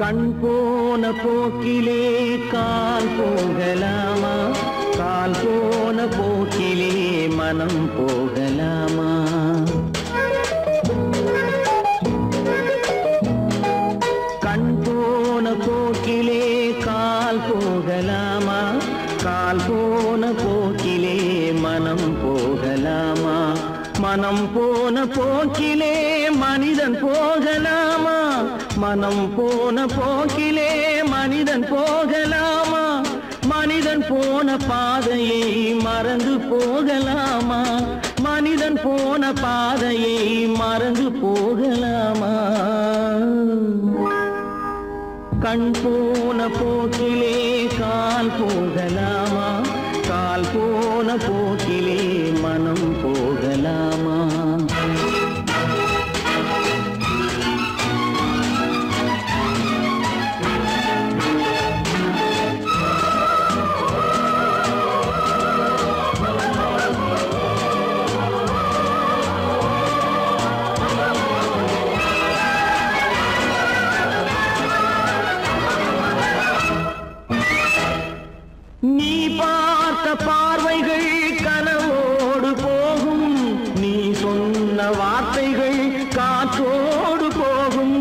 கண் போன போக்கிலே கால் போகலாமா, கால் போன போக்கிலே மனம் போகலாமா? கண் போன போக்கிலே கால் போகலாமா, கால் போன போக்கிலே மனம் போகலாமா? மனம் போன போக்கிலே மனிதன் போகலாமா, மனம் போன போக்கிலே மனிதன் போகலாமா? மனிதன் போன பாதையை மறந்து போகலாமா, மனிதன் போன பாதையை மறந்து போகலாமா? கண் போன போக்கிலே கால் போகலாமா, கால் போன போக்கிலே மனம் போகலாமா? நீ பார்த்த பார்வைகள் கனவோடு போகும், நீ சொன்ன வார்த்தைகள் காற்றோடு போகும்.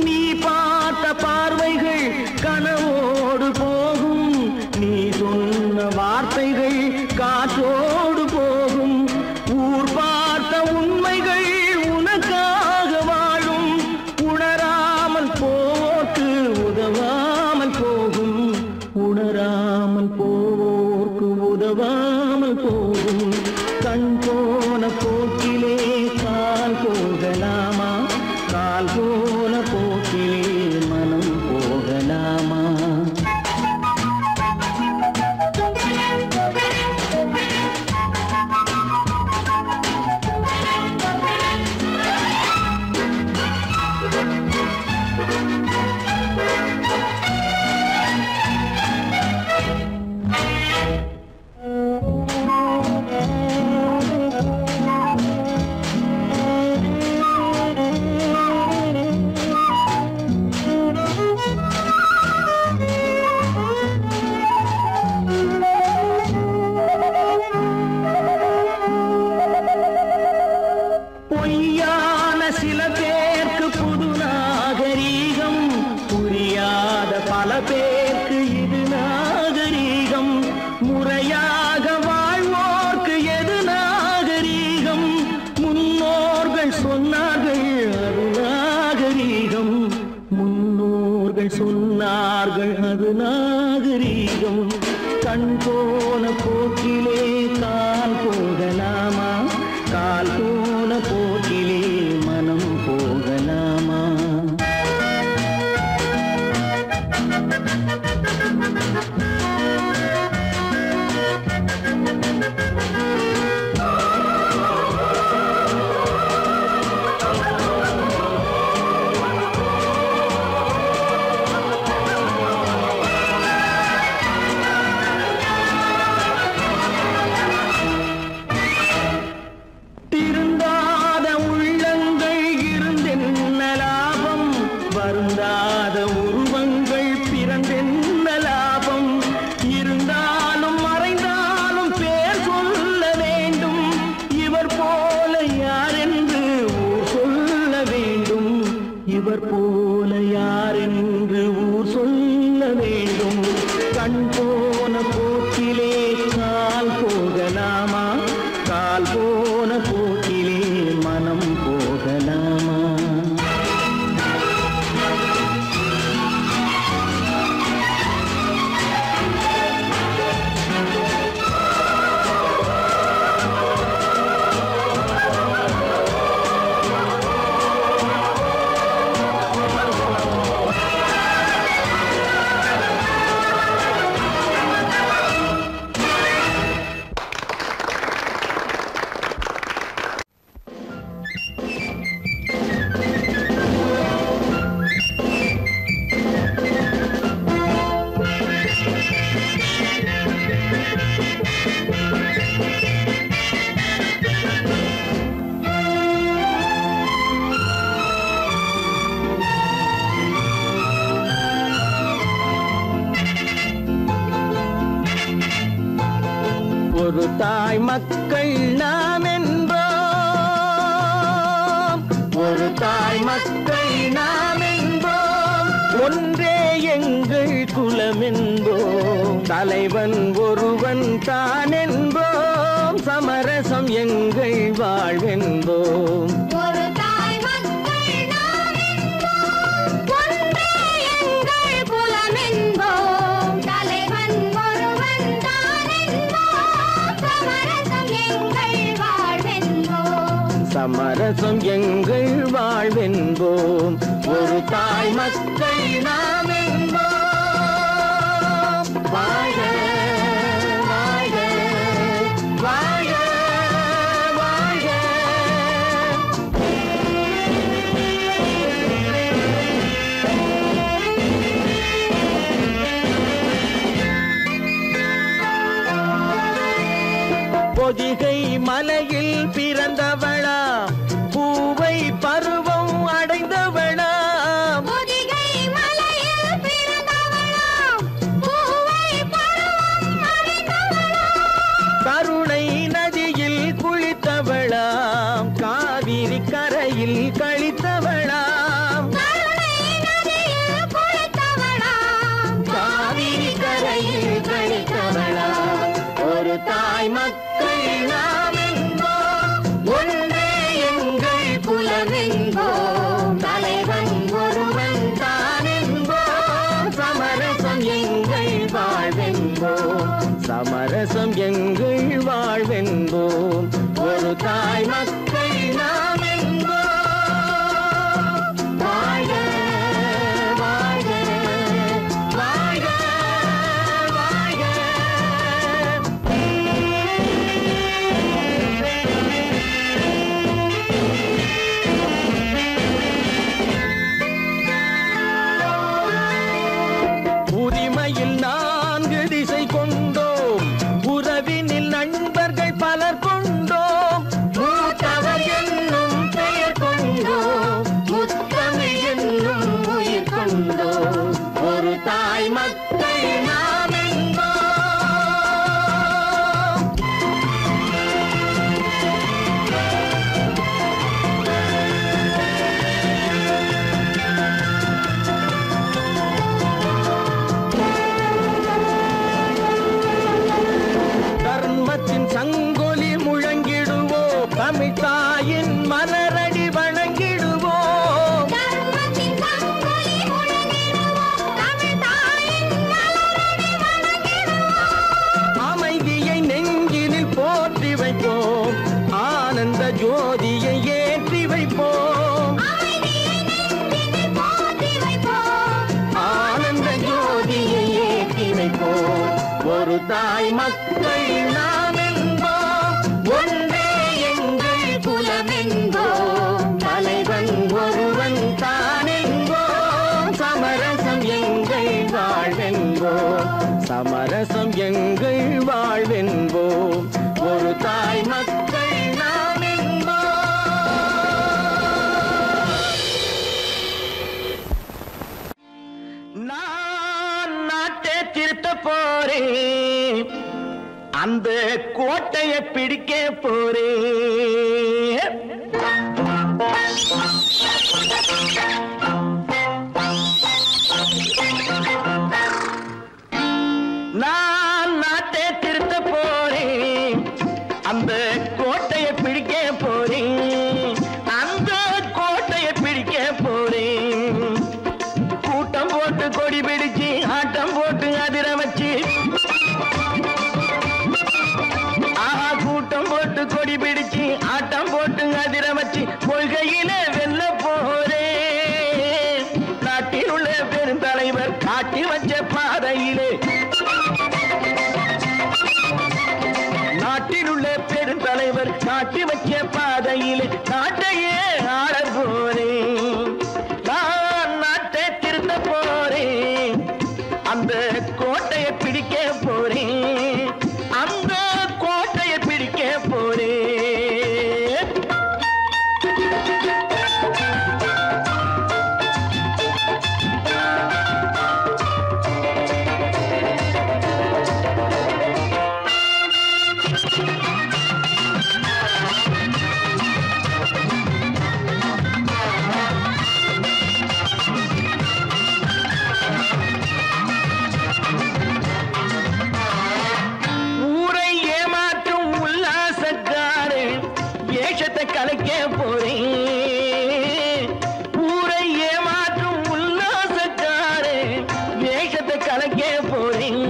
நீ பார்த்த பார்வைகள் கனவோடு போகும், நீ சொன்ன வார்த்தைகள் காற்றோடு போகும். ஊர் பார்த்த உண்மைகள் உனக்காக வாழும், உணராமல் போக்கு உதவாமல் போகும், உணராமல் போவோர்க்கு உதவாமல் போகும். கண் போன போக்கிலே கால் போகலாமா, கால் போன போக்கிலே மனம் போகலாமா? பொய்யான சில பேருக்கு புது நாகரீகம், புரியாத பல பேருக்கு இது நாகரீகம். முறையாக வாழ்வோர்க்கு எது நாகரீகம்? முன்னோர்கள் சொன்னார்கள் அது நாகரீகம், முன்னோர்கள் சொன்னார்கள் அது நாகரீகம். கண் போன போக்கிலே கால் போகலாமா, கால் போன போக்கிலே மனம் போகலாமா? போன போக்கிலே மனம் போகலாமா? ஒரு தாய் மக்கள் நாம் என்போம், ஒரு தாய் மக்கள் நாம் என்போம், ஒன்றே எங்கள் குலம் என்போம், தலைவன் ஒருவன் தான் என்போம், சமரசம் எங்கள் வாழ்வென்போம். சமரசம் எங்கள் வாழ்வென்போம், ஒரு தாய் மக்கள் நாம் என்போம். வாழ்க வாழ்க வாழ்க வாழ்க. பொதிகை மலையில் பிறந்தவளா, பூவை பருவம் அடைந்தவளா, பொதிகை மலையில் பிறந்தவளா, பூவை பருவம் அடைந்தவளா, கருணை நதியில் குளித்தவளா, காவிரி கரையில் கழித்தவளா, கருணை நதியில் குளித்தவளா, காவிரி கரையில் கழித்தவளா, ஒரு தாய் மக்கள் நாம் என்போம், ஒன்றே எங்கள் குலம் என்போம், தலைவன் ஒருவன் தான் என்போம், சமரசம் எங்கள் வாழ்வென்போம், சமரசம் எங்கள் வாழ்வென்போம், ஒரு தாய் மக்கள் நாம் என்போம். வாழ்க வாழ்க வாழ்க வாழ்க. உரிமையில் 4 திசை கொண்டோம், உறவினில் நண்பர்கள் பலர் கொண்டோம், மூத்தவர் என்னும் பெயர் கொண்டோம், முத்தமிழ் என்னும் உயிர் கொண்டோம், ஒரு தாய் மக்கள் நாம் என்போம். தர்மத்தின் சங்கொலி முழங்கிடுவோம், தமிழ் தாயின் மலரடி வணங்கிடுவோம், தர்மத்தின் சங்கொலி முழங்கிடுவோம், தமிழ் தாயின் மலரடி வணங்கிடுவோம், அமைதியை நெஞ்சினில் போற்றி வைப்போம், ஆனந்த ஜோதியை ஏற்றி வைப்போம், அமைதியை நெஞ்சினில் போற்றி வைப்போம், ஆனந்த ஜோதியை ஏற்றி வைப்போம், ஒரு தாய் மக்கள் நாம் என்போம், ஒன்றே எங்கள் குலம் என்போம், தலைவன் ஒருவன் தான் என்போம், சமரசம் எங்கள் வாழ்வென்போம், சமரசம் எங்கள் வாழ்வென்போம், ஒரு தாய் மக்கள் நாம் என்போம். நான் நாட்டை திருத்த போறேன், அந்த கோட்டையை பிடிக்க போறேன். நான் நாட்டை திருத்த போறேன், அந்த கோட்டையை பிடிக்க கொடி பிடிச்சு ஆட்டம் போட்டு அதிர வச்சு கொள்கையில வெல்ல போறேன். நாட்டில் உள்ள பெருந்தலைவர் காட்டி வச்ச பாதையிலே, நாட்டில் உள்ள பெருந்தலைவர் காட்டி வச்ச பாதையிலே நாட்டையே ஆள போறேன். நான் நாட்டை திருத்த போறேன், அந்த கோட்டையை பிடிக்க போறேன், அந்த கோட்டையை பிடிக்க போறேன். ஊரை ஏமாற்றும் உல்லாசக்காரு வேஷத்தை கலைக்க போறேன். ஊரை ஏமாற்றும் உல்லாசக்காரு வேஷத்தை கலைக்க போறேன்.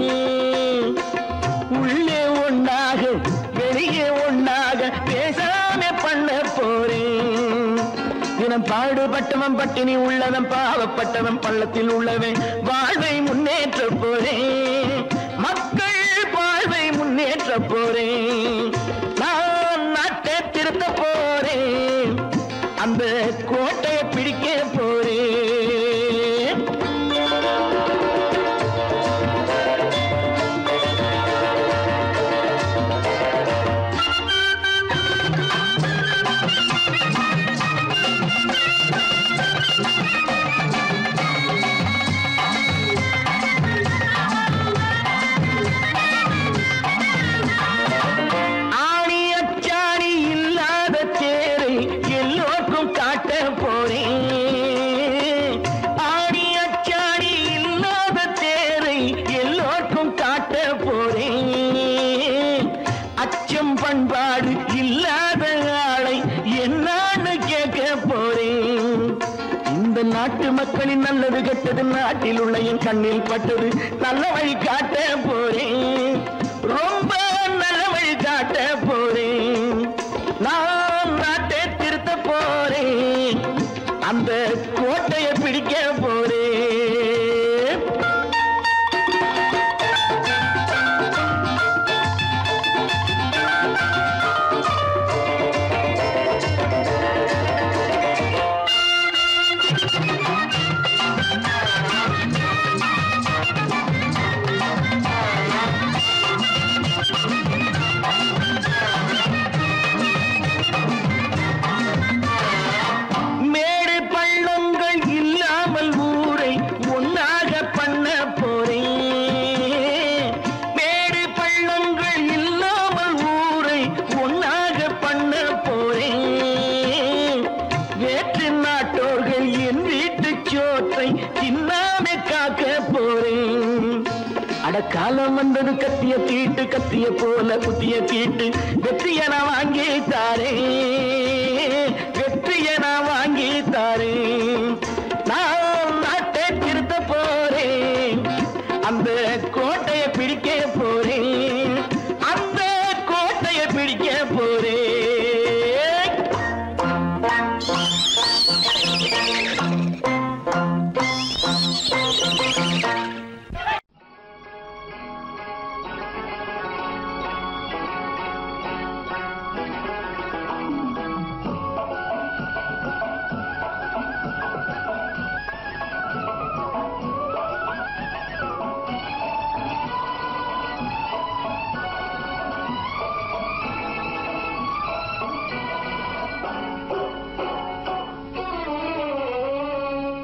உள்ளே ஒண்ணாக வெளியே ஒண்ணாக பேசாம பண்ண போறேன். தினம் பாடுபட்டவன் பட்டினி உள்ளவன் பாவப்பட்டவன் பள்ளத்தில் உள்ளவன் வாழ்வை முன்னேற்ற போறேன். மக்கள் வாழ்வை முன்னேற்ற போறேன். நான் நாட்டை திருத்த போறேன், அந்த கோட்டையை பிடிக்க போறேன். ஆணி அச்சாணி இல்லாத தேரை எல்லோருக்கும் காட்ட போறேன். ஆணி அச்சாணி இல்லாத தேரை எல்லோருக்கும் காட்ட போறேன். அச்சம் பண்பாடு இல்லாத ஆளை என்னான்னு கேட்க போறேன். இந்த நாட்டு மக்களின் நல்லது கெட்டது நாட்டில் உள்ள என் கண்ணில் பட்டது நல்ல வழி காட்ட போறேன். ரொம்ப நல்ல வழி காட்ட போறேன். நான் நாட்டை திருத்த போறேன், அந்த கோட்டையை பிடிக்க போறேன். மேடு பள்ளங்கள் இல்லாமல் ஊரை ஒன்னாக பண்ண போறேன். மேடு பள்ளங்கள் இல்லாமல் ஊரை ஒன்னாக பண்ண போறேன். வேற்று நாட்டோர்கள் என் வீட்டு சோற்றை தின்னாமே காக்க போறேன். அடக்காலம் வந்தது கத்திய தீட்டு, கத்திய போல குத்திய தீட்டு வெற்றிய நான் வாங்கி தாரேன், வெற்றிய நான் வாங்கி தாரேன். நான் நாட்டை திருத்த போறேன், அந்த கோட்டையை பிடிக்க போறேன், அந்த கோட்டையை பிடிக்க போறேன்.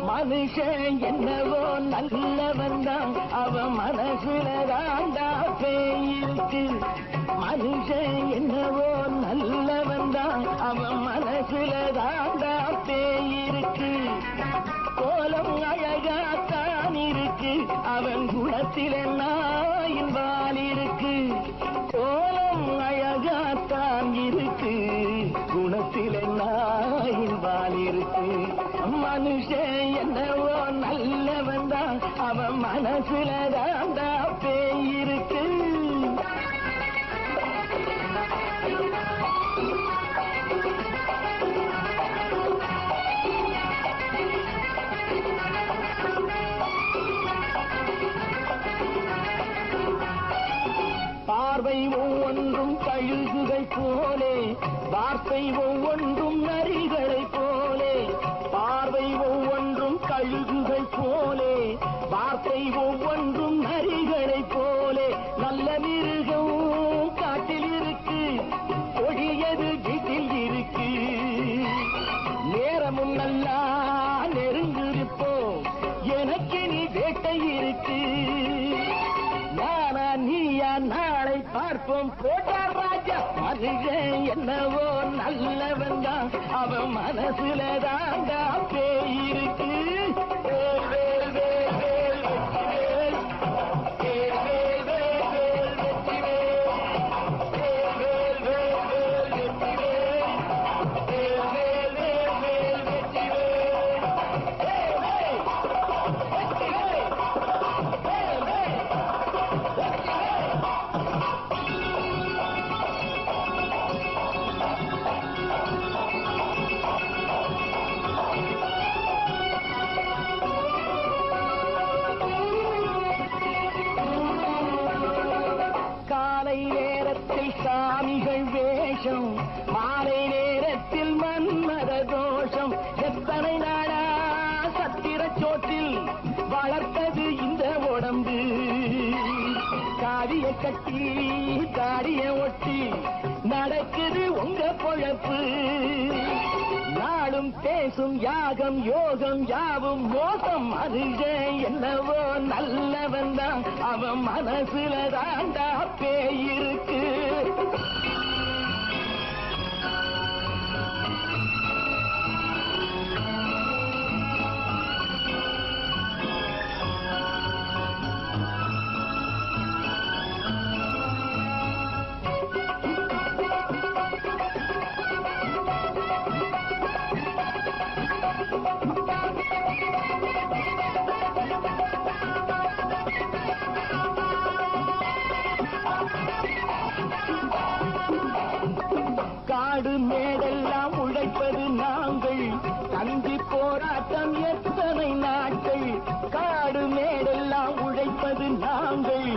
மனுஷன் என்னவோ நல்லவன் தான், அவன் மனசுல தாண்டா பேய் இருக்கு. மனுஷன் என்னவோ நல்லவன் தான், அவன் மனசுல தாண்டா பேய் இருக்கு. கோலம் அழகாத்தான் இருக்கு, அவன் குணத்தில நாயின் வால் இருக்கு. கோலம் அழகாத்தான் இருக்கு, குணத்தில நாயின் வால் இருக்கு. மனுஷன் என்னவோ நல்லவன் தான், அவன் மனசுல தாண்டா பேய் இருக்கு. வார்த்தை ஒவ்வொன்றும் நரிகளை போலே, பார்வை ஒவ்வொன்றும் கழுகுகள் போலே, வார்த்தை ஒவ்வொன்றும் நரிகளை போலே, நல்ல மிருகம் காட்டில் இருக்கு, கொடியது வீட்டில் இருக்கு. நேரமும் நல்லா நெருங்கிருப்போம், எனக்கு நீ வேட்டை இருக்கு. நானா நீயா நாளை பார்ப்போம், போட்டார் ராஜா. மனுஷன் என்னவோ நல்லவன் தான், அவன் மனசுல தாண்டா பேய் இருக்கு. வேல் வேல் வேல் வேல் வெற்றிவேல், வேல் வேல் வேல் வேல் வெற்றிவேல், வேல் வேல் வேல் வேல் வெற்றிவேல், வேல் வேல் வேல் வேல் வெற்றிவேல், வேல் வேல் வெற்றிவேல், வேல் வேல் வெற்றிவேல். காலை நேரத்தில் சாமிகள் வேஷம், மாலை நேரத்தில் மன்மத தோஷம். எத்தனை நாடா சத்திர சோற்றில் வளர்த்தது இந்த உடம்பு. காவிய கட்டி தாடிய ஒட்டி நடக்குது உங்க பொழப்பு. நாளும் பேசும் யாகம் யோகம் யாவும் மோசம். மனுஷன் என்னவோ நல்லவன் தான், அவன் மனசுல தாண்டா பேய் இருக்கு. காடு மேடெல்லாம் உழைப்பது நாங்கள், கஞ்சி போராட்டம் எத்தனை நாட்கள். காடு மேடெல்லாம் உழைப்பது நாங்கள்,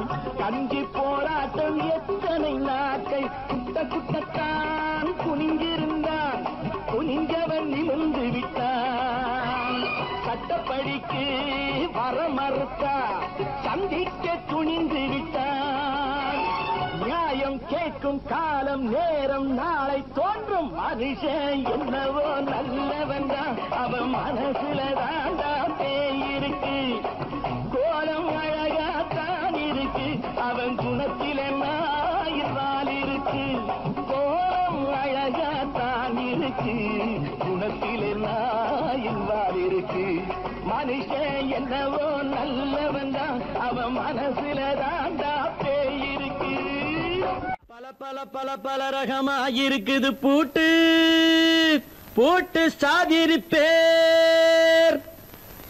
கஞ்சி போராட்டம் எத்தனை நாட்கள். குட்ட குட்டத்தான் குனிஞ்சிருந்தான், குனிஞ்சவன் நிமிர்ந்து விட்டான். சட்டப்படிக்கு வர மறுத்தா, சந்திக்க துணிந்து விட்டான். நியாயம் கேட்கும் காலம் நேரம் நாளை தோன்றும். மனுஷன் என்னவோ நல்லவன் தான், அவன் மனசுல தாண்டா பேய் இருக்கு. கோலம் அழகாத்தான் இருக்கு, அவன் குணத்தில நாயிரால் இருக்கு. கோலம் அழகாத்தான் இருக்கு, குணத்தில நாயிரால் இருக்கு. மனுஷன் என்னவோ நல்லவன் தான், அவன் மனசுல தாண்டா பேய் இருக்கு. பல பல பல பல ரகமா இருக்குது பூட்டு, பூட்டு சாதிருப்பேர்.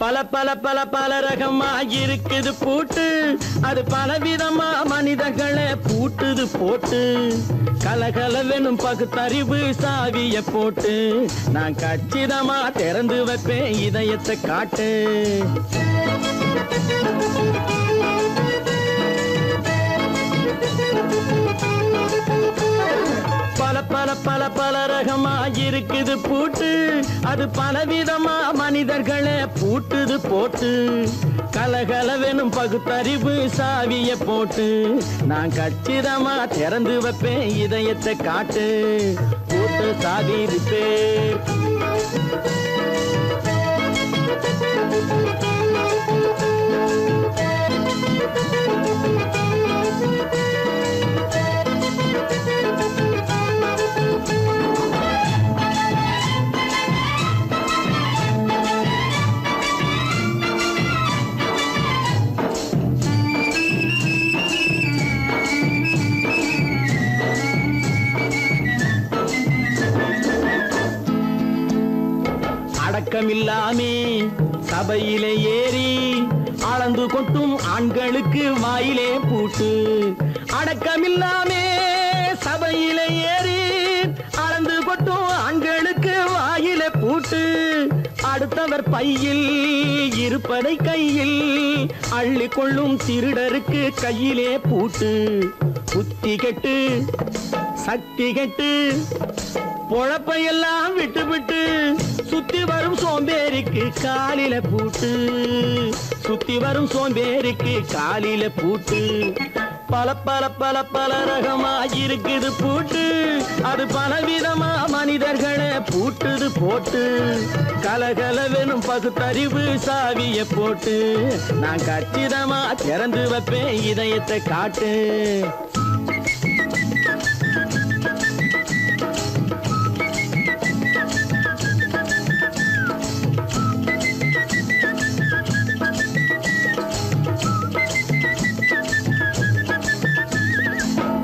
பல பல பல பல ரகமா இருக்குது பூட்டு, அது பலவிதமா மனிதர்களை பூட்டுது போட்டு. கலகலவெனும் பகுத்தறிவு சாவிய போட்டு, நான் கச்சிதமா திறந்து வைப்பேன் இதயத்தை காட்டு. பல பல பல பல ரகமா இருக்குது பூட்டு, அது பலவிதமா மனிதர்களை பூட்டுது போட்டு. கலகலவெனும் பகுத்தறிவு சாவிய போட்டு, நான் கச்சிதமா திறந்து வைப்பேன் இதயத்தை காட்டு. பூட்டு சாதிருப்பேர். அடக்கமில்லாமே சபையிலே ஏறி அளந்து கொட்டும் ஆண்களுக்கு வாயிலே பூட்டு. அடக்கமில்லாமே சபையிலே ஏறி அளந்து கொட்டும் ஆண்களுக்கு வாயிலே பூட்டு. அடுத்தவர் பையில் இருப்பதை கையில் அள்ளிக்கொள்ளும் திருடருக்கு கையிலே பூட்டு. புத்தி கெட்டு சக்தி கெட்டு பொழப்பையெல்லாம் விட்டு விட்டு சுத்தி வரும் சோம்பேறிக்கு காலில பூட்டு, சுத்தி வரும் சோம்பேறிக்கு காலில பூட்டு. பல பல பல பல ரகமா இருக்குது பூட்டு, அது பலவிதமா மனிதர்களை பூட்டுது போட்டு. கலகலவெனும் பகுத்தறிவு சாவிய போட்டு, நான் கச்சிதமா திறந்து வைப்பேன் இதயத்தை காட்டு.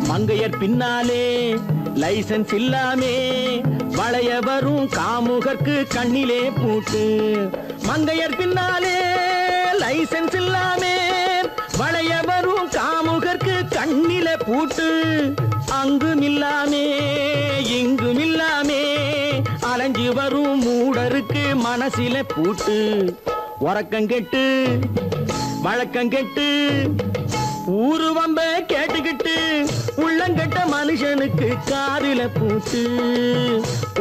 மங்கையர் பின்னாலே லைசன்ஸ் இல்லாமே வளைய வரும் காமுகர்க்கு கண்ணிலே பூட்டு. மங்கையர் பின்னாலே லைசன்ஸ் இல்லாமே வளைய வரும் காமுகர்க்கு கண்ணிலே பூட்டு. அங்கும் இல்லாமே இங்கும் இல்லாமே அலைஞ்சு வரும் மூடருக்கு மனசில பூட்டு. உறக்கங்கெட்டு வழக்கங்கெட்டு ஊரு வம்ப கேட்டுக்கிட்டு உள்ளங்கட்ட மனுஷனுக்கு காதுல பூட்டு,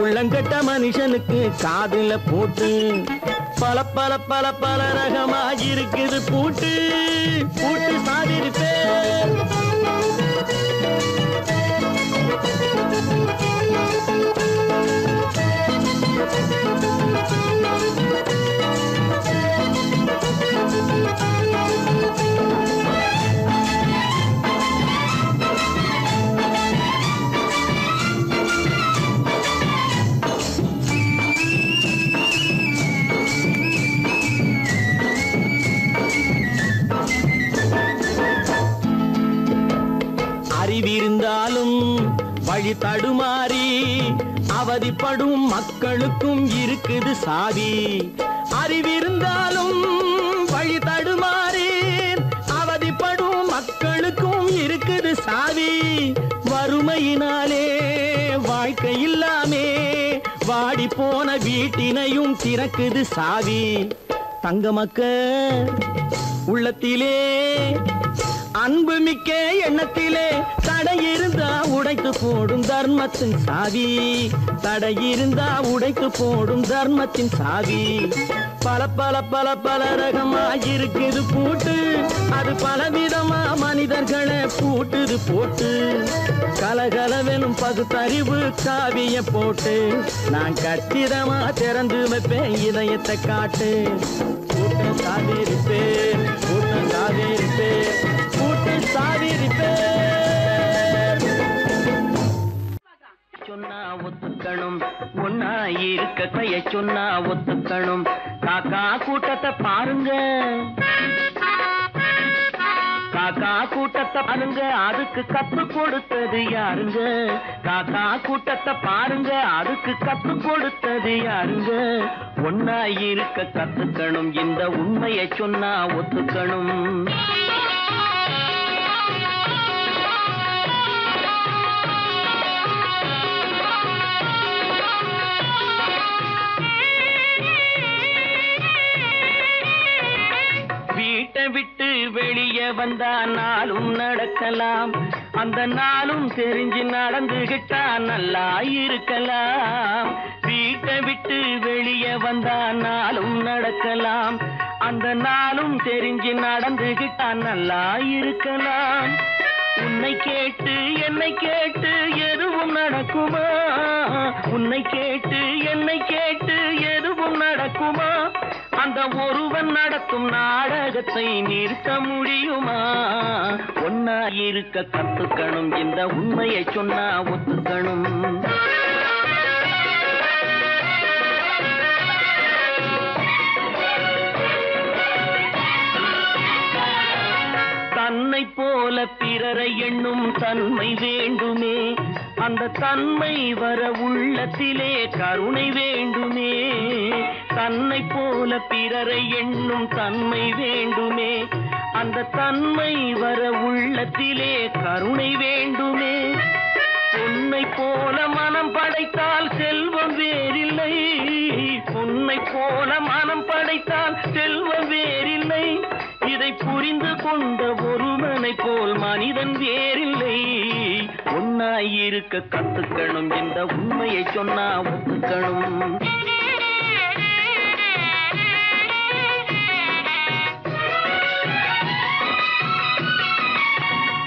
உள்ளங்கட்ட மனுஷனுக்கு காதுல பூட்டு. பல பல பல பல ரகமா இருக்குது பூட்டு, பூட்டு சாதிருப்பே. அறிவிருந்தாலும் வழி தடுமாறி அவதிப்படும் மக்களுக்கும் இருக்குது சாவி. அறிவிருந்தாலும் வழி தடுமாறி அவதிப்படும் மக்களுக்கும் இருக்குது சாவி. வறுமையினாலே வாழ்க்கை இல்லாமே வாடி போன வீட்டினையும் திறக்குது சாவி. தங்க மக்க உள்ளத்திலே அன்பு மிக்க எண்ணத்திலே தடை இருந்தா உடைத்து போடும் தர்மத்தின் சாவி, தடை இருந்தா உடைத்து போடும் தர்மத்தின் சாவி. பல பல பல பல ரகமா இருக்குது பூட்டு, அது பலவிதமா மனிதர்களை பூட்டுது போட்டு. கலகலவெனும் பகுத்தறிவு சாவிய போட்டு, நான் கச்சிதமா திறந்து வைப்பேன் இதயத்தை காட்டு. கூட்டம் சாதிருப்பேன், கூட்டம் சாதிருப்பேன், கூட்டம் சாதிருப்பேன். சொன்னா ஒத்துக்கணும், ஒன்னா இருக்க கைய சொன்னா ஒத்துக்கணும். காக்கா கூட்டத்தை பாருங்க, காக்கா கூட்டத்தை பாருங்க, அதுக்கு கத்து கொடுத்தது யாருங்க? காக்கா கூட்டத்தை பாருங்க, அதுக்கு கத்து கொடுத்தது யாருங்க? ஒன்னா இருக்க கத்துக்கணும், இந்த உண்மையை சொன்னா ஒத்துக்கணும். வீட்டை விட்டு வெளியே வந்தா நாளும் நடக்கலாம், அந்த நாளும் தெரிஞ்சு நடந்துகிட்டா நல்லா இருக்கலாம். வீட்டை விட்டு வெளியே வந்தா நாளும் நடக்கலாம், அந்த நாளும் தெரிஞ்சு நடந்துகிட்டா நல்லா இருக்கலாம். உன்னை கேட்டு என்னை கேட்டு எதுவும் நடக்குமா? உன்னை கேட்டு என்னை கேட்டு எதுவும் நடக்குமா? அந்த ஒருவன் நடத்தும் நாடகத்தை நிறுத்த முடியுமா? ஒன்னா இருக்க கத்துக்கணும், இந்த உண்மையை சொன்னா ஒத்துக்கணும். தன்னை போல பிறரை எண்ணும் தன்மை வேண்டுமே, அந்த தன்மை வர உள்ளத்திலே கருணை வேண்டுமே. தன்னை போல பிறரை எண்ணும் தன்மை வேண்டுமே, அந்த தன்மை வர உள்ளத்திலே கருணை வேண்டுமே. பொன்னை போல மனம் படைத்தால் செல்வம் வேறில்லை, பொன்னை போல மனம் படைத்தால் செல்வம் வேறில்லை. இதை புரிந்து கொண்ட ஒருவனை போல் மனிதன் வேறில்லை. ஒன்னாயிருக்க கத்துக்கணும், இந்த உண்மையை சொன்னா ஒத்துக்கணும்.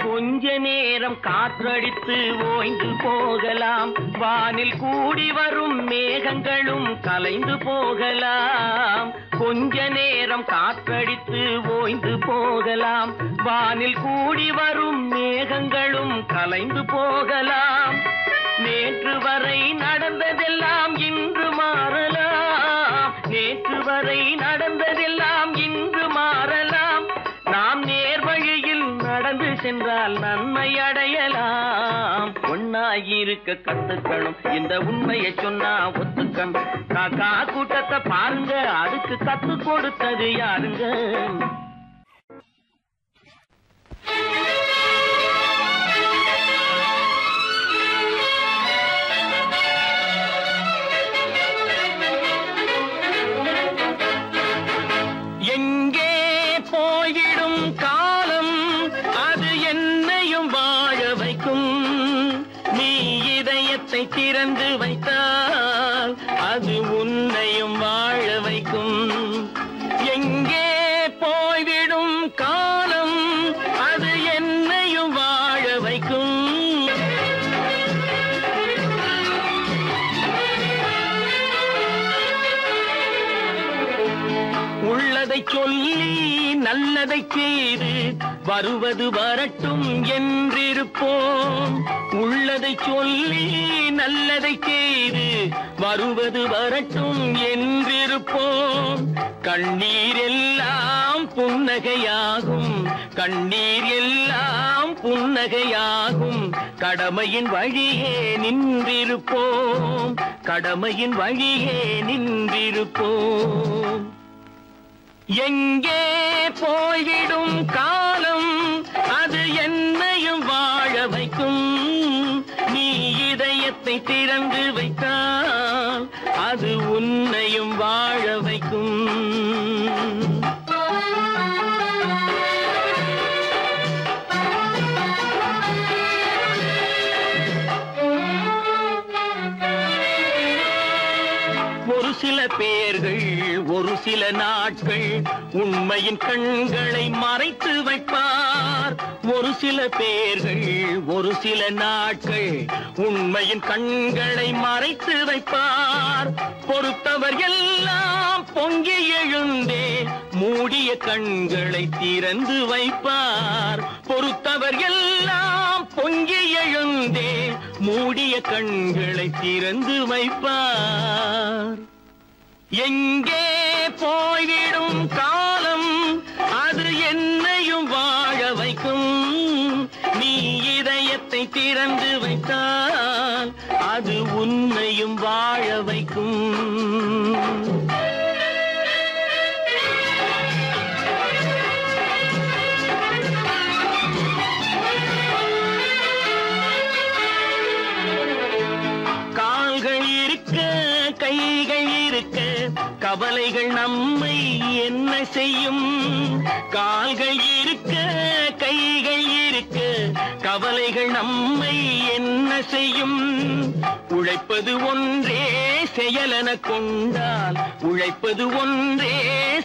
கொஞ்ச நேரம் காற்றடித்து ஓய்ந்து போகலாம், வானில் கூடி வரும் மேகங்களும் கலைந்து போகலாம். கொஞ்ச நேரம் காற்றடித்து ஓய்ந்து போகலாம், வானில் கூடி வரும் மேகங்களும் கலைந்து போகலாம். நேற்று வரை நடந்ததெல்லாம் இன்று மாறலாம், நேற்று வரை நடந்ததெல்லாம் இன்று மாறலாம். நாம் நேர்வழியில் நடந்து சென்றால் நன்மை அடையலாம். ஒன்னாயிருக்க கத்துக்கணும், இந்த உண்மையை சொன்னா ஒத்துக்கணும். காக்கா கூட்டத்தை பாருங்க, அதுக்கு கத்து கொடுத்தது யாருங்க? எங்கே போயிடும் காலம், அது என்னையும் வாழ வைக்கும். நீ இதயத்தை திறந்து வைத்தால் அது உன்னையும் வாழ வைக்கும். எங்கே போய்விடும் காலம், அது என்னையும் வாழ வைக்கும். உள்ளதை சொல்லி நல்லதை செய்து வருவது வரட்டும் என்றிருப்போம். உள்ளதை சொல்லி நல்லதை செய்து வருவது வரட்டும் என்றிருப்போம். கண்ணீர் எல்லாம் புன்னகையாகும், கண்ணீர் எல்லாம் புன்னகையாகும். கடமையின் வழியே நின்றிருப்போம், கடமையின் வழியே நின்றிருப்போம். எங்கே போய்விடும் காலம், அது என்னையும் வாழ வைக்கும். நீ இதயத்தை திறந்து வைத்தால் அது உன்னையும் வாழ வைக்கும். ஒரு சில பேர்கள் ஒரு சில நாட்கள் உண்மையின் கண்களை மறைத்து வைப்பார். ஒரு சில பேர்கள் ஒரு சில நாட்கள் உண்மையின் கண்களை மறைத்து வைப்பார். பொறுத்தவர் எல்லாம் பொங்கி எழுந்தே மூடிய கண்களை திறந்து வைப்பார். பொறுத்தவர் எல்லாம் பொங்கி எழுந்தே மூடிய கண்களை திறந்து வைப்பார். எங்கே போய்விடும் காலம், அது என்னையும் வாழ வைக்கும். நீ இதயத்தை திறந்து வைத்தால் அது உன்னையும் வாழ வைக்கும். கால்கள் இருக்க கைகள் இருக்க கவலைகள் நம்மை என்ன செய்யும்? கால்கள் இருக்க கைகள் இருக்க கவலைகள் நம்மை என்ன செய்யும்? உழைப்பது ஒன்றே செயலென கொண்டால், உழைப்பது ஒன்றே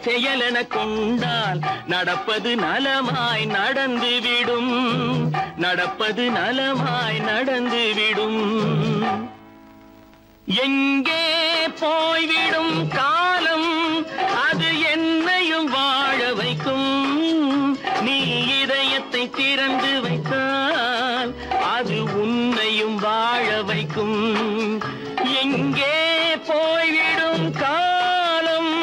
செயலென கொண்டால் நடப்பது நலமாய் நடந்துவிடும், நடப்பது நலமாய் நடந்துவிடும். எங்கே போய்விடும் காலம், அது என்னையும் வாழ வைக்கும். நீ இதயத்தை திறந்து வைத்தால் அது உன்னையும் வாழ வைக்கும். எங்கே போய்விடும் காலம்.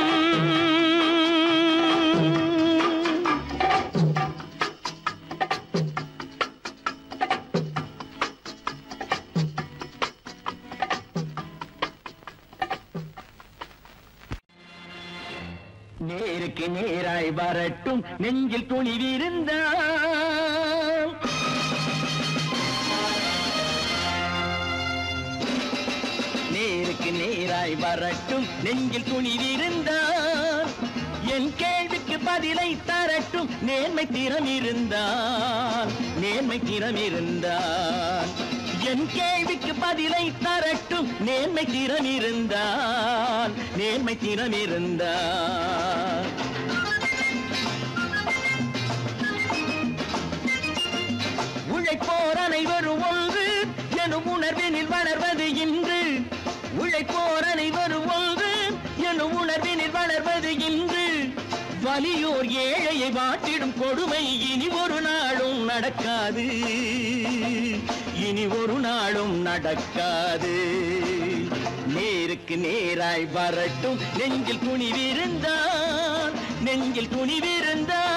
நேருக்கு நேராய் வரட்டும் நெஞ்சில் துணிவிருந்தால், நேருக்கு நேராய் வரட்டும் நெஞ்சில் துணிவிருந்தால், என் கேள்விக்கு பதிலை தரட்டும் நேர்மை திறம் இருந்தால், நேர்மை திறம் இருந்தால். என் கேள்விக்கு பதிலை தரட்டும். நேர்மை திறம் இருந்தால், நேர்மை திறம் இருந்தால். உழைப்போர் அனைவரும் ஒன்று எனும் உணர்வினில் வளர்வது இன்று. உழைப்போர் அனைவரும் ஒன்று எனும் உணர்வினில் வளர்வது இன்று. வலியோர் ஏழையை வாட்டிடும் கொடுமை இனி ஒரு நாளும் நடக்காது, இனி ஒரு நாளும் நடக்காது. நேருக்கு நேராய் வரட்டும், நெஞ்சில் துணிவிருந்தால், நெஞ்சில் துணிவிருந்தால்.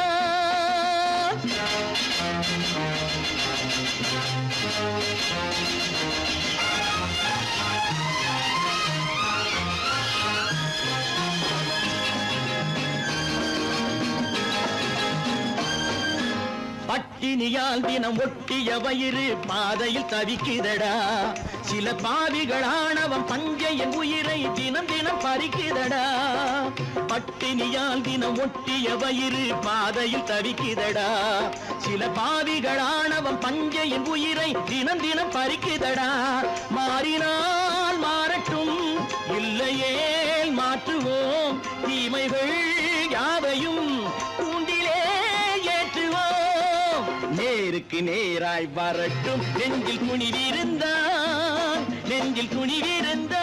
பட்டினியால் தினம் ஒட்டிய வயிறு பாதையில் தவிக்குதடா. சில பாவிகள் ஆணவம் பஞ்சையின் உயிரை தினம் தினம் பறிக்குதடா. பட்டினியால் தினம் ஒட்டிய வயிறு பாதையில் தவிக்குதடா. சில பாவிகள் ஆணவம் பஞ்சையின் உயிரை தினம் தினம் பறிக்குதடா. மாறினால் மாறட்டும், இல்லையே மாற்றுவோம். தீமைகள் யாவையும் தூண்டிலே ஏற்றுவோம். நேருக்கு நேராய் வரட்டும், நெஞ்சில் துணிவிருந்தால், நெஞ்சில் துணிவிருந்தால்.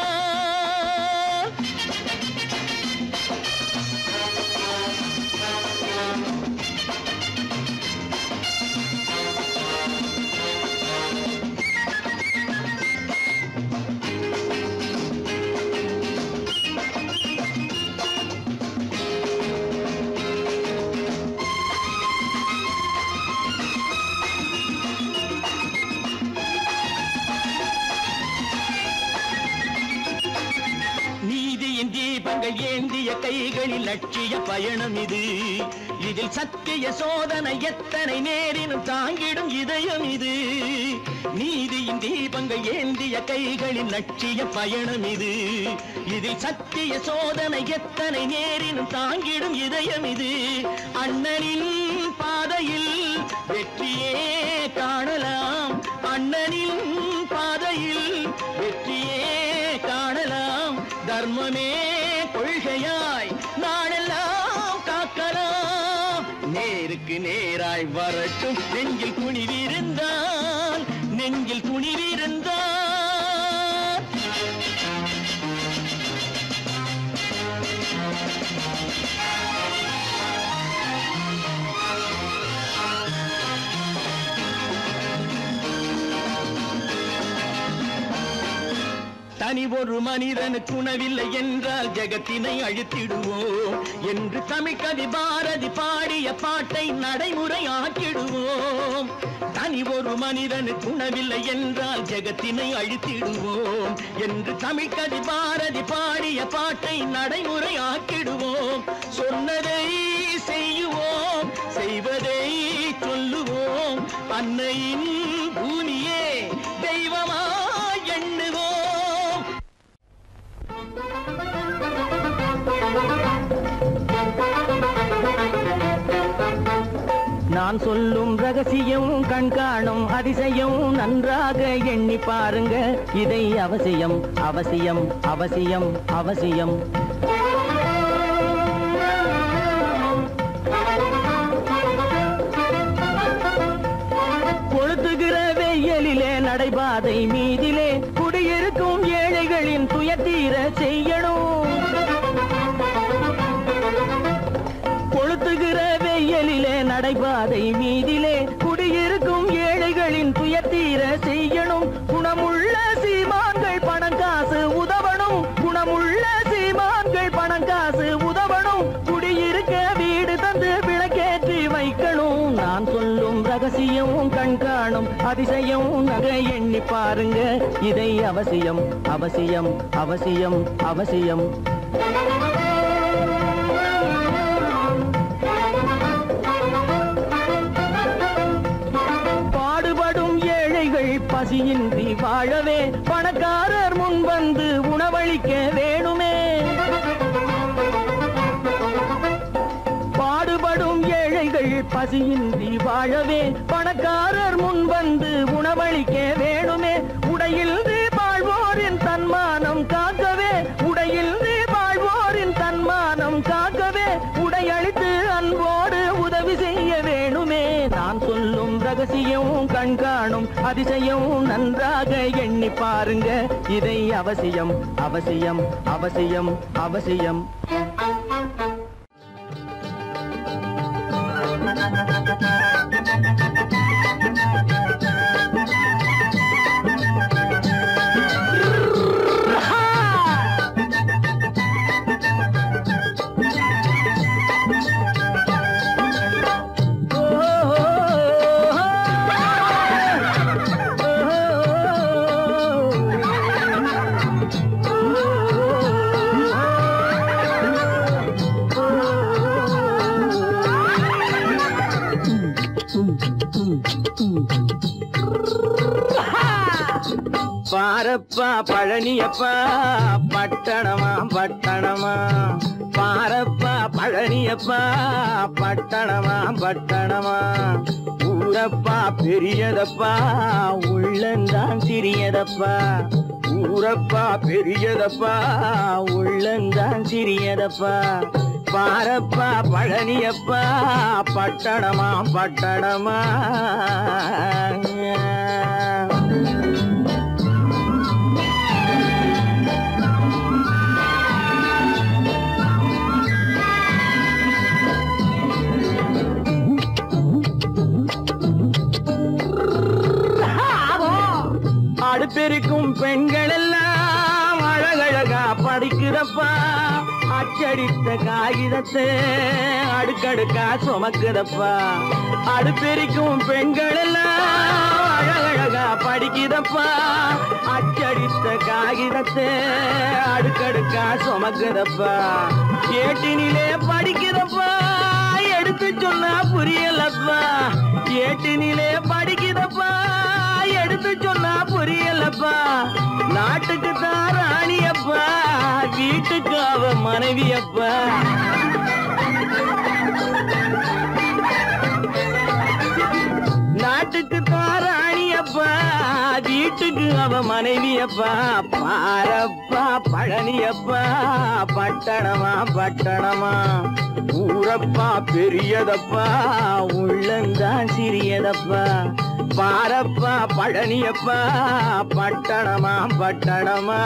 தீபங்கள் ஏந்திய கைகளில் லட்சிய பயணம் இது. இதில் சத்திய சோதனை எத்தனை நேரினும் தாங்கிடும் இதயம் இது. நீதியின் தீபங்கள் ஏந்திய கைகளில் லட்சிய பயணம் இது. இதில் சத்திய சோதனை எத்தனை நேரினும் தாங்கிடும் இதயம் இது. அண்ணனின் பாதையில் வெற்றியே காணலாம், அண்ணனின் பாதையில் வெற்றியே காணலாம். தர்மமே கொள்கையாய் நாடெல்லாம் காக்கலாம். நேருக்கு நேராய் வரட்டும், நெஞ்சில் துணிவிருந்தால், நெஞ்சில் துணிவிருந்தால். தனி ஒரு மனிதனுக்கு உணவில்லை என்றால் ஜெகத்தினை அழித்திடுவோம் என்று தமிழ் கவி பாரதி பாடிய பாட்டை நடைமுறை ஆக்கிடுவோம். தனி ஒரு மனிதனுக்கு உணவில்லை என்றால் ஜெகத்தினை அழித்திடுவோம் என்று தமிழ் கவி பாரதி பாடிய பாட்டை நடைமுறை ஆக்கிடுவோம். சொன்னதை செய்யுவோம், செய்வதை சொல்லுவோம். அன்னையின் பூமியே தெய்வமா எண்ணுவோம். நான் சொல்லும் ரகசியம் கண்காணும் அதிசயம் நன்றாக எண்ணி பாருங்க. இதை அவசியம் அவசியம் அவசியம் அவசியம். கொளுத்துகிற வெயிலிலே நடைபாதை மீதிலே குடியிருக்கும் ஏழைகளின் துயத்தீர செய்யணும். கொளுத்துகிற வெயிலிலே நடைபாதை மீதிலே குடியிருக்கும் ஏழைகளின் துயத்தீர செய்யணும். குணமுள்ள சீமான்கள் பணம் காசு உதவணும், குணமுள்ள சீமான்கள் பணம் காசு உதவணும். குடியிருக்க வீடு தந்து விளக்கேற்றி வைக்கணும். நான் சொல்லும் ரகசியம் கண்காணும் அதிசயம் நகை எண்ணி பாருங்க. இதை அவசியம் அவசியம் அவசியம் அவசியம். பசியின்றி வாழவே பணக்காரர் முன் வந்து உணவளிக்க வேணுமே. பாடுபடும் ஏழைகள் பசியின்றி வாழவே பணக்காரர் முன் வந்து உணவளிக்க வேணுமே. உடையில் வாழ்வோரின் தன்மானம் காக்கவே உடையில் வாழ்வோரின் தன்மானம் காக்கவே உடையளித்து அன்போடு உதவி செய்ய வேணுமே. நான் சொல்லும் ரகசியம் கண்காணும் அதிசயம் நன்றாக எண்ணி பாருங்க. இதை அவசியம் அவசியம் அவசியம் அவசியம். பாரப்பா பழனியப்பா பட்டணமா பட்டணமா பாரப்பா பழனியப்பா பட்டணமா பட்டணமா ஊரப்பா பெரியதப்பா உள்ளந்தான் சிறியதப்பா ஊரப்பா பெரியதப்பா உள்ளந்தான் சிறியதப்பா பாரப்பா பழனியப்பா பட்டணமா பட்டணமா அடுப்பெருக்கும் பெண்கள் எல்லாம் அழகழகா படிக்கிறப்பா அச்சடித்த காகிதத்தை அடுக்கடுக்கா சுமக்குதப்பா அடுப்பெருக்கும் பெண்கள் எல்லாம் அழகழகா படிக்கிறப்பா அச்சடித்த காகிதத்தை அடுக்கடுக்கா சுமக்குதப்பா ஏட்டினிலே படிக்கிறப்பா எடுத்து சொன்னா புரியலப்பா ஏட்டினிலே படிக்கிறப்பா எடுத்து சொன்னா புரியலப்பா நாட்டுக்கு தான் ராணியப்பா வீட்டுக்கு அவ மனைவியப்பா நாட்டுக்கு தான் ராணியப்பா வீட்டுக்கு அவ மனைவியப்பா பாரப்பா பழனியப்பா பட்டணமா பட்டணமா ஊரப்பா பெரியதப்பா உள்ளந்தான் சிறியதப்பா பாரப்பா பழனியப்பா பட்டணமா பட்டணமா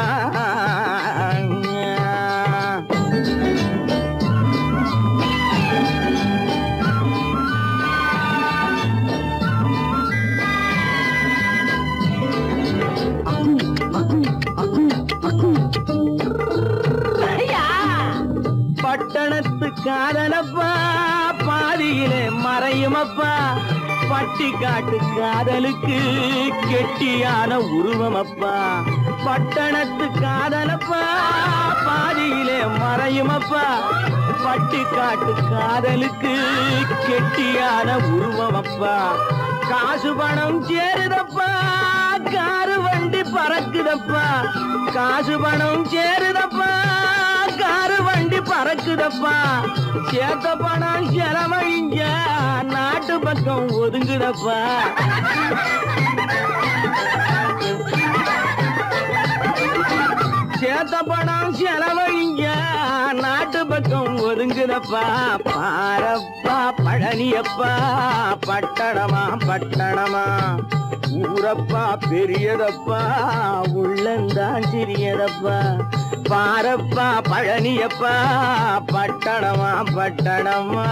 பட்டணத்து காதலப்பா பாதியிலே மறையுமப்பா பட்டி காட்டு காதலுக்கு கெட்டியான உருவமப்பா பட்டணத்து காதலப்பா பாதியிலே மறையுமப்பா பட்டி காட்டு காதலுக்கு கெட்டியான உருவமப்பா காசு பணம் சேருதப்பா காரு வண்டி பறக்குதப்பா காசு பணம் சேருதப்பா காரு வண்டி பறக்குதப்பா சேத்த பணம் செலவழிஞ்ச நாட்டு பக்கம் ஒதுங்குதப்பா சேத்த பணம் செலவழிஞ்ச நாட்டு பக்கம் ஒதுங்குதப்பா பாரப்பா பழனியப்பா பட்டணமா பட்டணமா ஊரப்பா பெரியதப்பா உள்ளந்தான் சிறியதப்பா பாரப்பா பழனியப்பா பட்டணமா பட்டணமா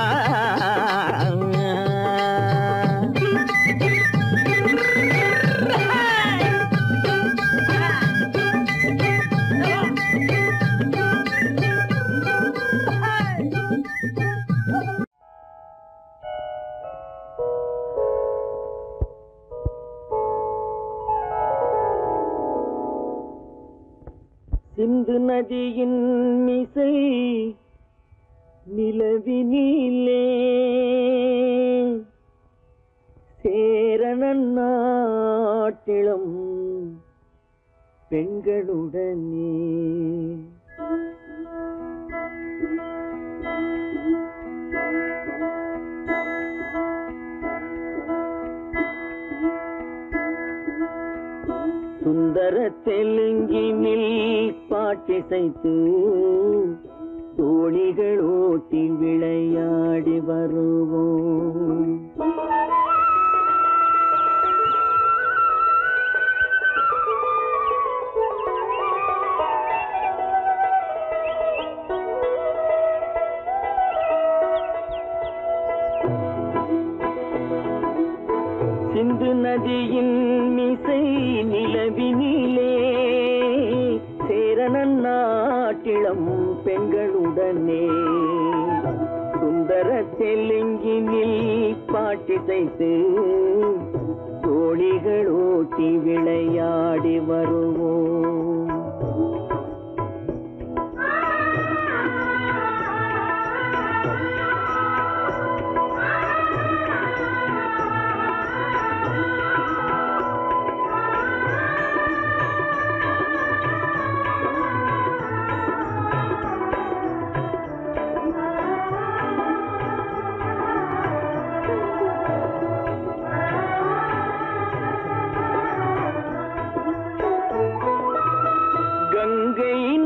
சிந்து நதியின் மிசை நிலவினிலே சேரணன் நாட்டிலும் பெண்களுடனே சுந்தர பாட்டிசைத்து தோணிகள் ஓட்டி விளையாடி வருவோம். சிந்து நதியின் மிசை நிலவினிலே சேரனன் நாட்டிளம் பெண்களுடனே சுந்தர தெலுங்கினில் பாட்டிசைத்து தோணிகள் ஓட்டி விளையாடி வருவோம்.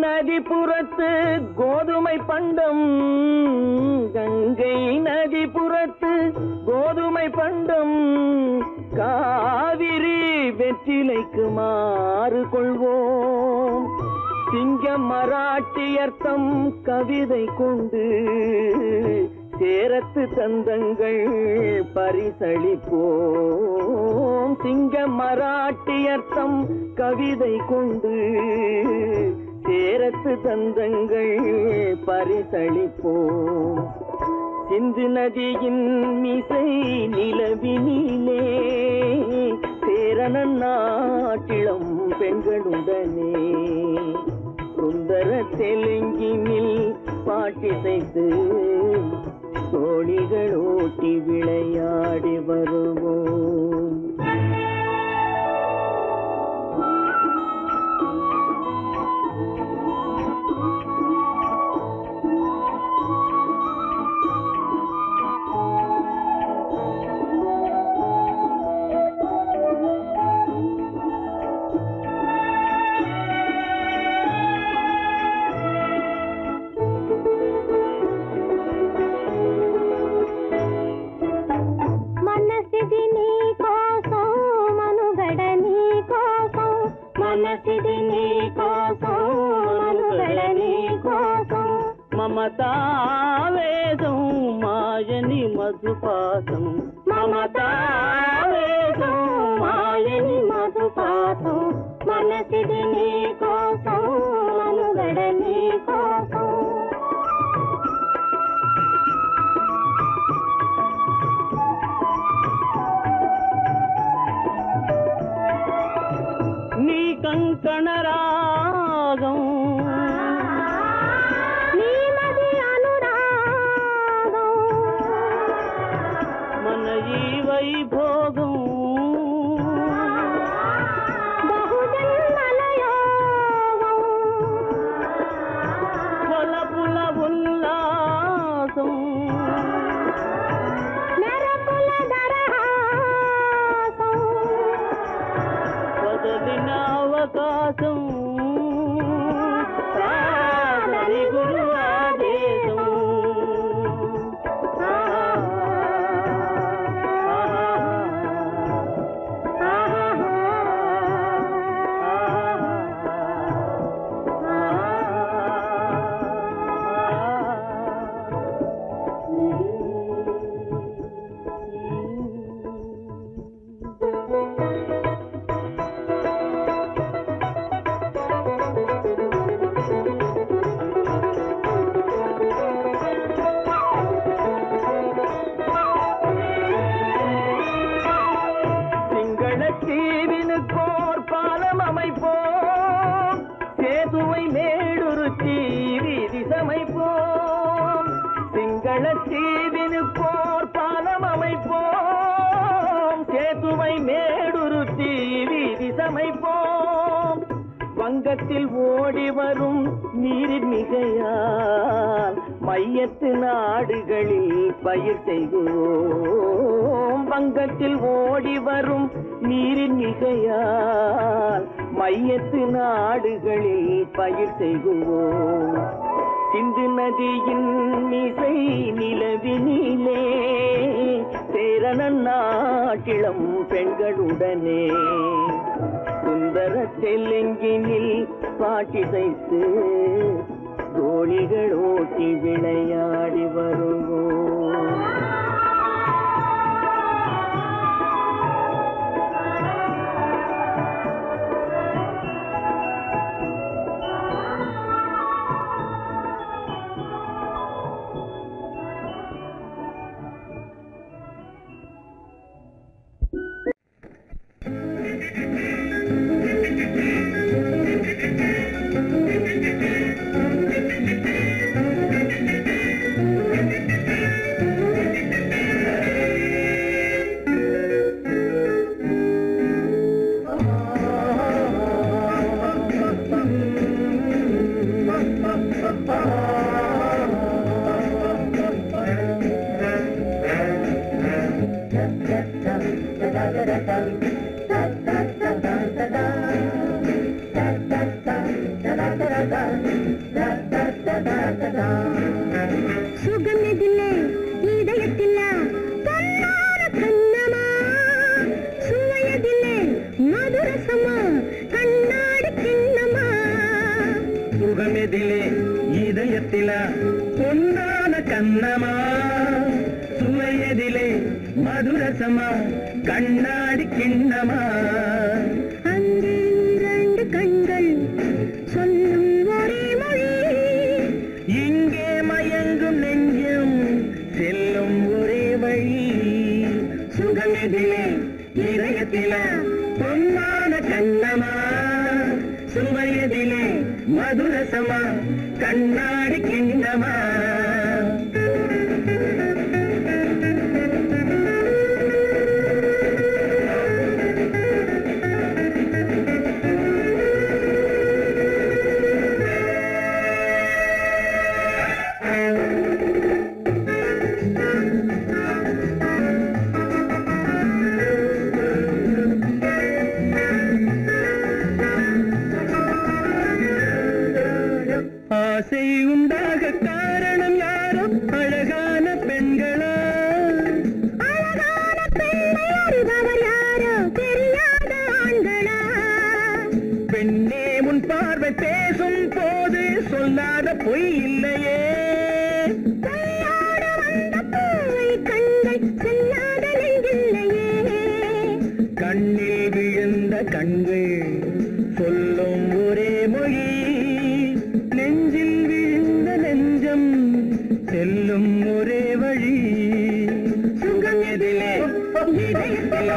நதிபுறத்து கோதுமை பண்டம், கங்கை நதிபுறத்து கோதுமை பண்டம், காவிரி வெற்றிலைக்கு மாறு கொள்வோம். சிங்கம் மராட்டியர்த்தம் கவிதை கொண்டு சேரத்து தந்தங்கள் பரிசளிப்போம். சிங்கம் மராட்டியர்த்தம் கவிதை கொண்டு சேரத்து தந்தங்கள் பரிசளிப்போம். சிந்து நதியின் மிசை நிலவினிலே சேரனன் நாட்டிளம் பெண்களுடனே சுந்தர தெலுங்கினில் பாட்டிசைத்து தோணிகள் ஓட்டி விளையாடி வருவோம். మమతావేదం మాయని మధుపాసం, మమతావేదం మాయని మధుపాసం, మనసిది నీ కోసం మనుగడ నీ కోసం. నీ కంకణ రాగం వైభోగం బహుజన్మలయోగం కొలపుల ఉల్లాసం మెరపుల దరహాసం వదలిన అవకాశం సాధని గురు ఆదేశం. தீவினுக்கோர் பாலம் அமைப்போம், சேதுவை மேடுருத்தி வீதி சமைப்போம். சிங்கள தீவினுக்கோர் பாலம் அமைப்போம், சேதுவை மேடுருத்தி வீதி சமைப்போம். வங்கத்தில் ஓடி வரும் நீரின் மிகையால் மையத்து நாடுகளில் பயிர் செய்கிறோம். வங்கத்தில் ஓடி வரும் நீரின் மிகையால் மையத்து நாடுகளில் பயிர் செய்குவோம். சிந்து நதியின் மீசை நிலவினிலே சேரணன் நாட்டிளம் பெண்களுடனே சுந்தர தெலுங்கினில் பாட்டிசைத்து தோழிகள் ஓட்டி விளையாடி வருவோம். சுகமெதிலே இதயத்தில பொன்னான கண்ணமா சுவையதிலே மதுரசமா கண்ணாடி கிண்ணமா. சுகமெதிலே இதயத்தில பொன்னான கண்ணமா சுவையதிலே மதுரசமா கண்ணாடி கிண்ணமா. அங்கே இரண்டு கண்கள் சொல்லும் ஒரே மொழி, இங்கே மயங்கும் நெஞ்சும் செல்லும் ஒரே வழி. சுகமெதிலே இதயத்தில பொன்னான கண்ணமா சுவையதிலே மதுரசமா கண்ணாடி கிண்ணமா. ஆசை உண்டாக காரணம் யாரோ அழகான பெண்களா? அழகான பெண்ணை அறிபவர் யாரோ தெரியாத ஆண்களா? பெண்ணே உன் பார்வை பேசும் போது சொல்லாத பொய் இல்லையே. கையோடு வந்த பூவை கண்கள் செல்லாத நெஞ்சில்லையே. கண்ணில் விழுந்த கண்கள் சொல்லும் ஒரே மொழி, நெஞ்சில் விழுந்த நெஞ்சம் செல்லும் ஒரே வழி. சுகம் எதிலே இதயத்தில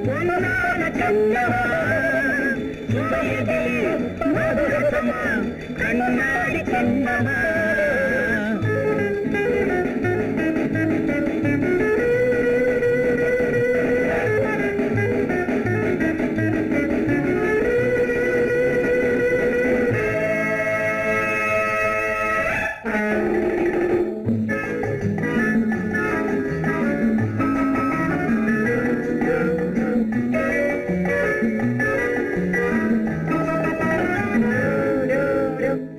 பொன்னான கண்ணமா சுவையதிலே மதுரசமா கண்ணாடி கண்ணமா.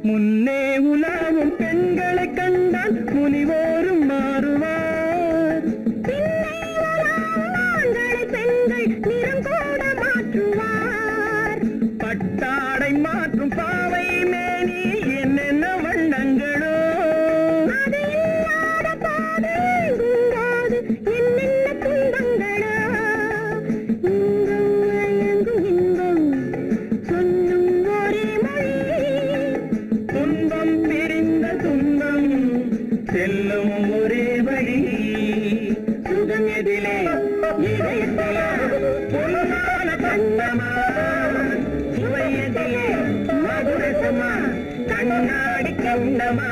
முன்னே உலாவும் பெண்களை கண்டால் முனிவோரும் மாறுவார். பின்னை உலாவும் ஆண்களை பெண்கள் நிறம் கூட மாற்றுவார். பட்டாடை மாற்றும் பாவை மேனி என்னென்ன வண்ணங்களோ. அது இல்லாத போது எங்கும்போது என்னென்ன துன்பங்களோ. இங்கும் எங்கும் இன்பம் சொல்லும் ஒரே மொழி, துன்பம் பிரிந்த துன்பம் செல்லும் ஒரே வழி. சுகம் எதிலே இதயத்தில பொன்னான கண்ணமா சுவையதிலே மதுரசமா கண்ணாடி கண்ணமா.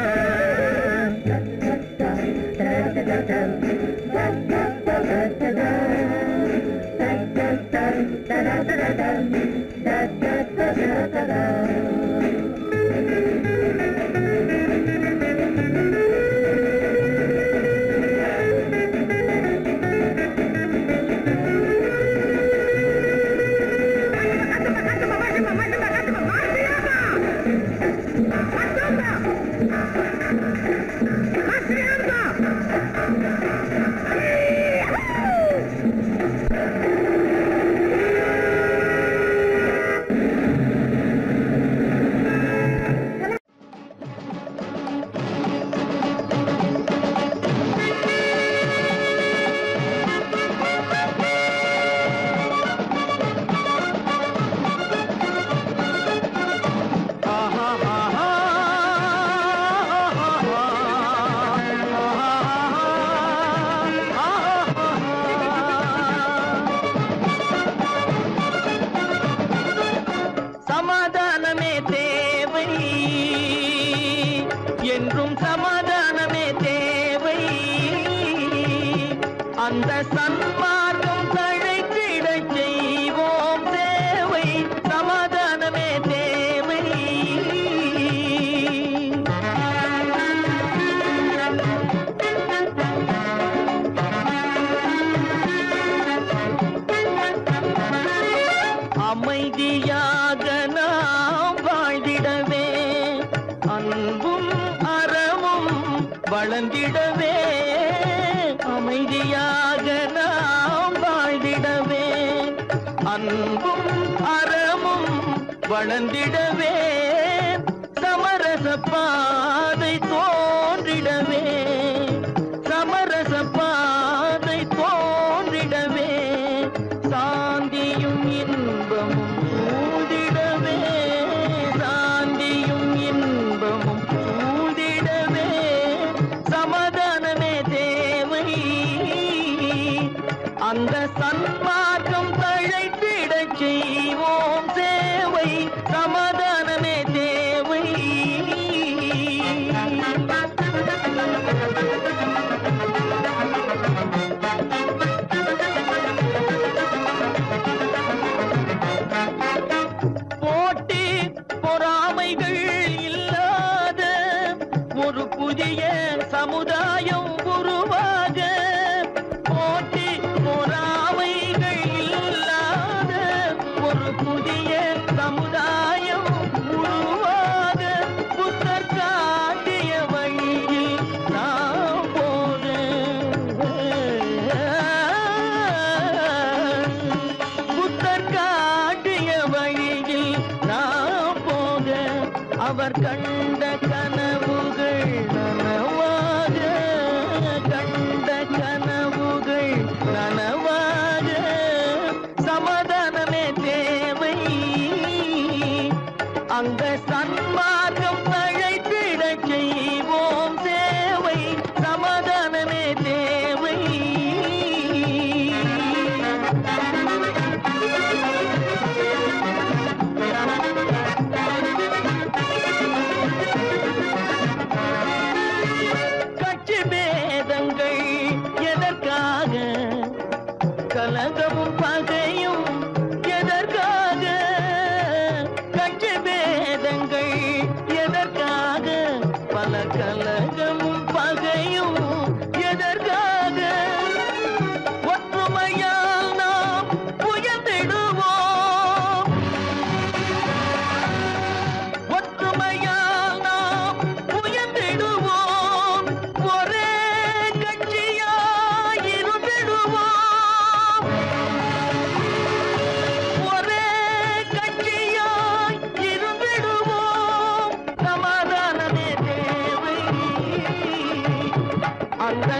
என்றும் சமாதானமே தேவை. அந்த சன்மார்க்கம் தழைத்திடச் செய்வோம் சேவை. சமாதானமே தேவை. அமைதியாக நாம் வாழ்ந்திடவே, அன்பும் அறமும் வளர்ந்திடவே. அமைதியாக நாம் வாழ்ந்திடவே, அன்பும் அறமும் வளர்ந்திடவே. சமரச பாதை தோன்றிடவே, சமரச பாதை தோன்றிடவே. சாந்தியும் இன்பமும் சூழ்ந்திடவே, சாந்தியும் இன்பமும் சூழ்ந்திடவே. சமாதானமே தேவை. அந்த சன்மார்க்கம் தழைத்திடச் செய்வோம் சேவை. சமாதானமே தேவை. போட்டி பொறாமைகள் இல்லாத ஒரு புதிய சமுதாயம் உருவாக. போட்டி பொறாமைகள் இல்லாத ஒரு புதிய சமுதாயம் உருவாக. புத்தர் காட்டிய வழியில் நாம் போக, புத்தர் காட்டிய வழியில் நாம் போக. அவர் கண்ட கனவுகள் நனவாக, கண்ட கனவுகள் நனவாக. சமாதானமே தேவை. அங்க சன்மார்க்கம் தழைத்திடச் செய்வோம் சேவை. சமாதானமே தேவை. கட்சி பேதங்கள் எதற்காக, கலகமும் பகையும் எதற்காக. கட்சி பேதங்கள் எதற்காக, பல கலகமும் பகையும் எதற்காக. ஒற்றுமையால் நாம் உயர்ந்திடுவோம், ஒற்றுமையால் நாம் உயர்ந்திடுவோம். ஒரே கட்சியாய் இருந்திடுவோம், ஒரே கட்சியாய் இருந்திடுவோம். சமாதானமே தேவை. அந்த